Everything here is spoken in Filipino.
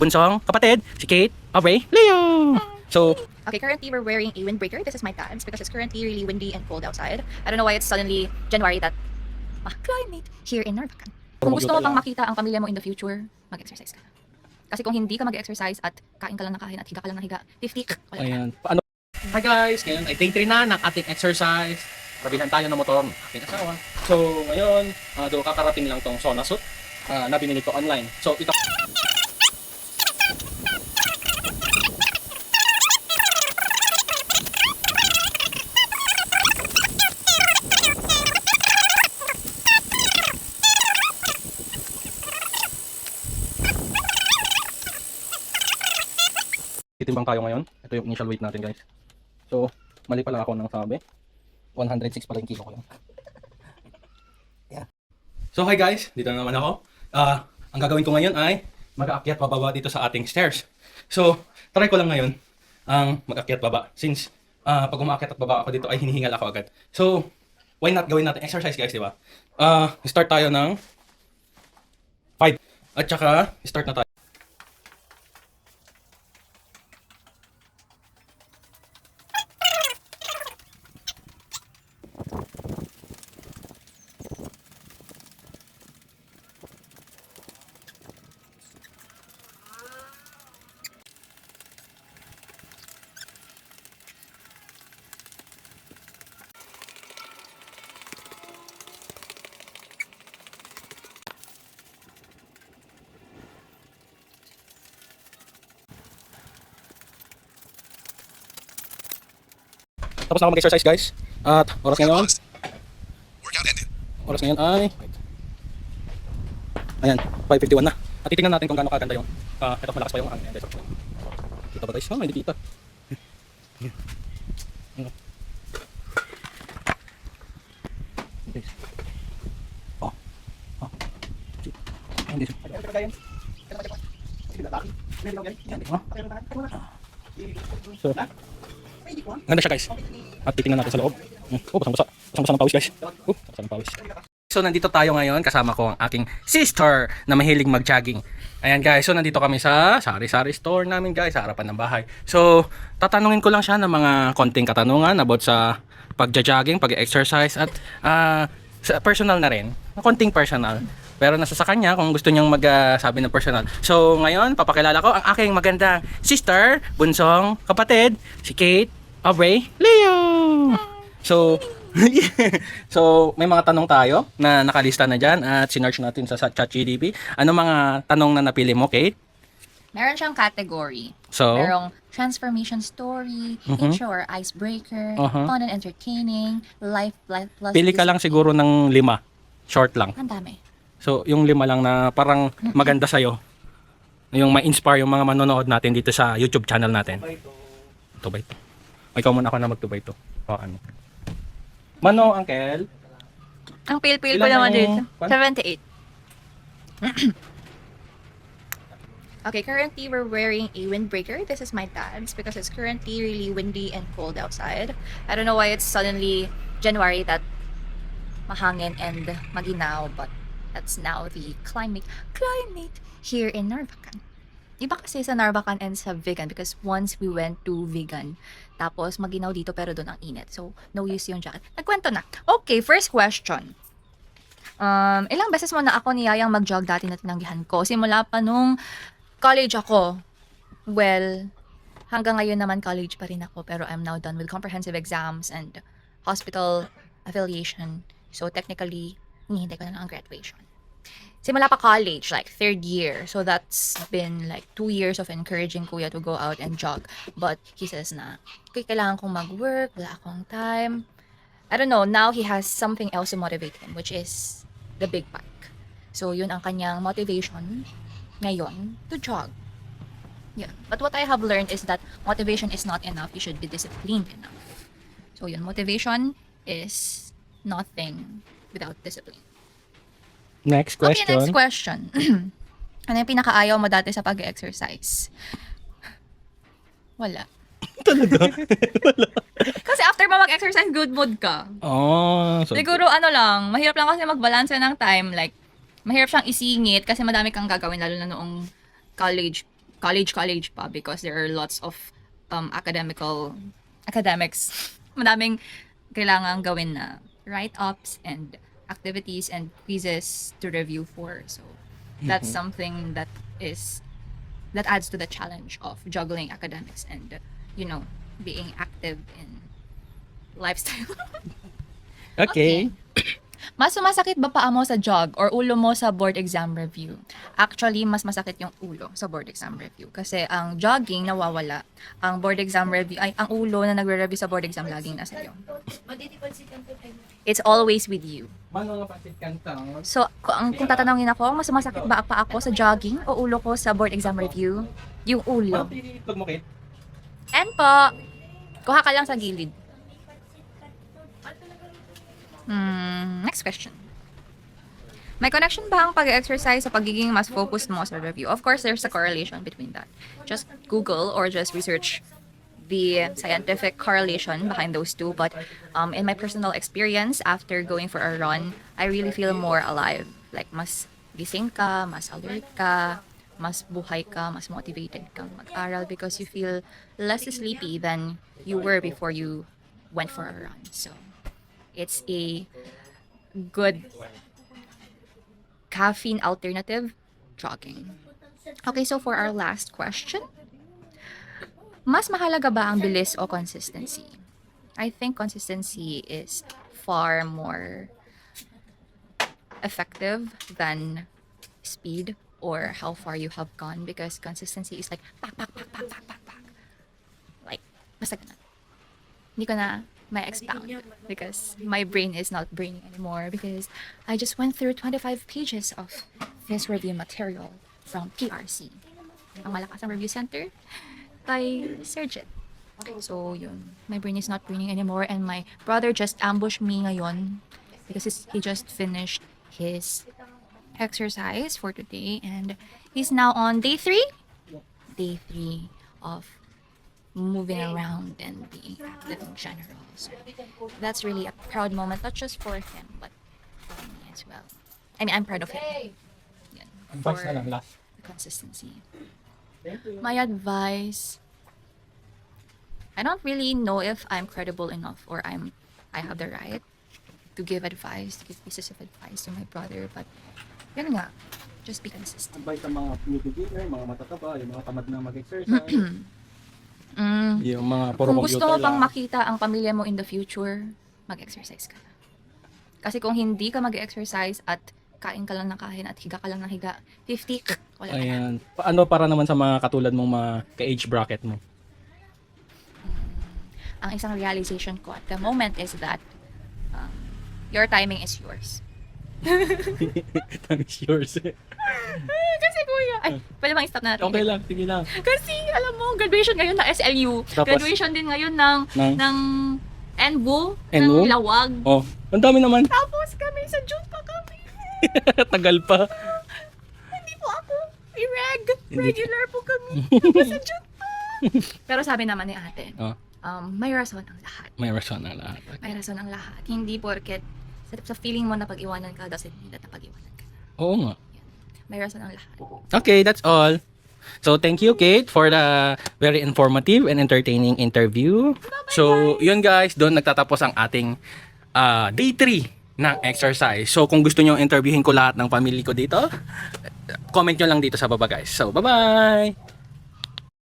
bunsong kapatid, si Kate, Aubrey, Leo. So, Okay, currently we're wearing a windbreaker. This is my tags because it's currently really windy and cold outside. I don't know why it's suddenly January that climate here in Narvacan. Kung gusto mo pang makita ang pamilya mo in the future, mag-exercise ka. Kasi kung hindi ka mag-exercise at kain ka lang ng kain at higa ka lang ng higa, 50, wala ka. ayan. Paano? Hi guys, ngayon ay day 3 na ng ating exercise. Kabihan tayo ng motor ng aking asawa. So, ngayon, doon kakarating lang tong Sona suit na binili ko online. So, ito. Titimbang tayo ngayon. Ito yung initial weight natin, guys. So, mali pala ako ng sabi. 106 pala yung kilo ko yun. Yeah. So, hi guys. Dito na naman ako. Ang gagawin ko ngayon ay mag-aakyat pababa dito sa ating stairs. So, try ko lang ngayon ang mag-aakyat baba. Since pag umaakyat at baba ako dito ay hinihingal ako agad. So, why not gawin natin exercise, guys, di ba? Start tayo ng 5. At saka, start na tayo. Tapos na ako mag-exercise, guys. At oras ngayon. Oras ngayon ay ayan, 5:51 na. At titingnan natin kung gaano kaganda yung ito malakas pa yung hangin, guys. Kita ba, guys? Hindi kita. Oh. Oh. Hindi. So, ganda siya, guys. At titingnan natin sa loob. Basang-basa. Basang-basa ng pawis, guys. Basang ng pawis. So, nandito tayo ngayon. Kasama ko ang aking sister na mahilig mag-jogging. Ayan, guys. So, nandito kami sa sari-sari store namin, guys. Sa harapan ng bahay. So, tatanungin ko lang siya ng mga konting katanungan about sa pag-jogging, pag-exercise at sa personal na rin. Konting personal. Pero nasa sa kanya kung gusto niyang magsabi ng personal. So, ngayon, papakilala ko ang aking magandang sister, bunsong kapatid, si Kate, Aubrey, Leo. So, so may mga tanong tayo na nakalista na dyan at sinearch natin sa ChatGPT. Ano mga tanong na napili mo, Kate? Meron siyang category. So, Merong transformation story, intro or icebreaker, fun and entertaining, life plus pili ka lang siguro ng 5. Short lang. Ang dami. So, yung 5 lang na parang maganda sa'yo. Yung ma-inspire yung mga manonood natin dito sa YouTube channel natin. Ito ba ito? Ikaw muna ako na mag-2 by 2. O ano? Mano, Uncle? Ang pale-pale ko Ilan naman ang- dito. Pan? 78. Okay, currently we're wearing a windbreaker. This is my dad's because it's currently really windy and cold outside. I don't know why it's suddenly January that mahangin and maginaw, but that's now the climate here in Narvacan. Iba kasi sa Narvacan and sa vegan because once we went to vegan, tapos maginaw dito pero doon ang init. So, no use yung jacket. Nagkwento na. Okay, first question. Ilang beses mo na ako niyayang mag-jog dati na tinanggihan ko. Simula pa nung college ako. Well, hanggang ngayon naman college pa rin ako pero I'm now done with comprehensive exams and hospital affiliation. So, technically, hinihintay ko na lang ang graduation. Simula pa college, like 3rd year. So that's been like 2 years of encouraging kuya to go out and jog. But he says na, kailangan kong mag-work, wala akong time. I don't know, now he has something else to motivate him, which is the big bike. So yun ang kanyang motivation ngayon to jog. Yeah. But what I have learned is that motivation is not enough. You should be disciplined enough. So yun, motivation is nothing without discipline. Next question. Okay, next question. Ano yung pinakaayaw mo dati sa pag-exercise? Wala. Talaga? Kasi after mo mag-exercise, good mood ka. Oh, so, Siguro ano lang, mahirap lang kasi mag-balance ng time. Like, mahirap siyang isingit kasi madami kang gagawin lalo na noong college college pa, because there are lots of academics. Madaming kailangan gawin na write-ups and activities and quizzes to review for. So that's something that adds to the challenge of juggling academics and being active in lifestyle. Okay. Mas sumasakit ba paa mo sa jog or ulo mo sa board exam review? Actually, mas masakit yung ulo sa board exam review. Kasi ang jogging nawawala. Ang board exam review, ay ang ulo na nagre-review sa board exam laging nasa iyo. It's always with you. So, kung tatanungin ako, mas sumasakit ba pa ako sa jogging o ulo ko sa board exam review? Yung ulo. And po, kuha ka lang sa gilid. Next question. May connection ba ang pag-exercise sa pagiging mas focused mo sa review? Of course, there's a correlation between that. Just Google or just research the scientific correlation behind those two. But in my personal experience, after going for a run, I really feel more alive. Like, mas gising ka, mas alert ka, mas buhay ka, mas motivated kang mag-aral because you feel less sleepy than you were before you went for a run. So, it's a good caffeine alternative, jogging. Okay, so for our last question, mas mahalaga ba ang bilis o consistency? I think consistency is far more effective than speed or how far you have gone, because consistency is like pak. Like, basta ganun. Hindi ko na may expound because my brain is not braining anymore because I just went through 25 pages of this review material from PRC, ang malakas ang review center by Sergit. So yun, my brain is not braining anymore, and my brother just ambushed me ngayon because he just finished his exercise for today and he's now on day 3 of moving around and being active in general. So that's really a proud moment, not just for him, but for me as well. I mean, I'm proud of him. Yan, for the consistency. My advice, I don't really know if I'm credible enough or I have the right to give advice, to give pieces of advice to my brother, but yun nga, just be consistent. Advice sa mga beginner, mga matataba, yung mga tamad na mag-exercise. Yung mga puro Kung gusto mo computer pang lang. makita ang pamilya mo in the future, mag-exercise ka na. Kasi kung hindi ka mag-exercise at kain ka lang ng kain at higa ka lang ng higa, 50, wala ka na. Ayan. Paano para naman sa mga katulad mong mga ka-age bracket mo? Ang isang realization ko at the moment is that your timing is yours. Time is yours. Kasi kuya, ay, pwede bang stop na natin? Okay lang, sige lang. Kasi alam mo, graduation ngayon ng SLU. Tapos, Graduation din ngayon ng NBU, NBU? ng Lawag. Oh, ang dami naman. Tapos kami, sa June pa kami. Tagal pa. Hindi po ako Hindi. regular po kami. Tapos sa June pa. Pero sabi naman ni ate, Oh, may rason ang lahat. may rason na lahat. May rason ang lahat. Hindi porket sa feeling mo na pag-iwanan ka, doesn't mean that napag-iwanan ka. Oo nga. May rason ang lahat. Okay, that's all. So, thank you, Kate, for the very informative and entertaining interview. So, yun guys, doon nagtatapos ang ating day 3 ng exercise. So, kung gusto nyo interviewin ko lahat ng family ko dito, comment nyo lang dito sa baba guys. So, bye-bye!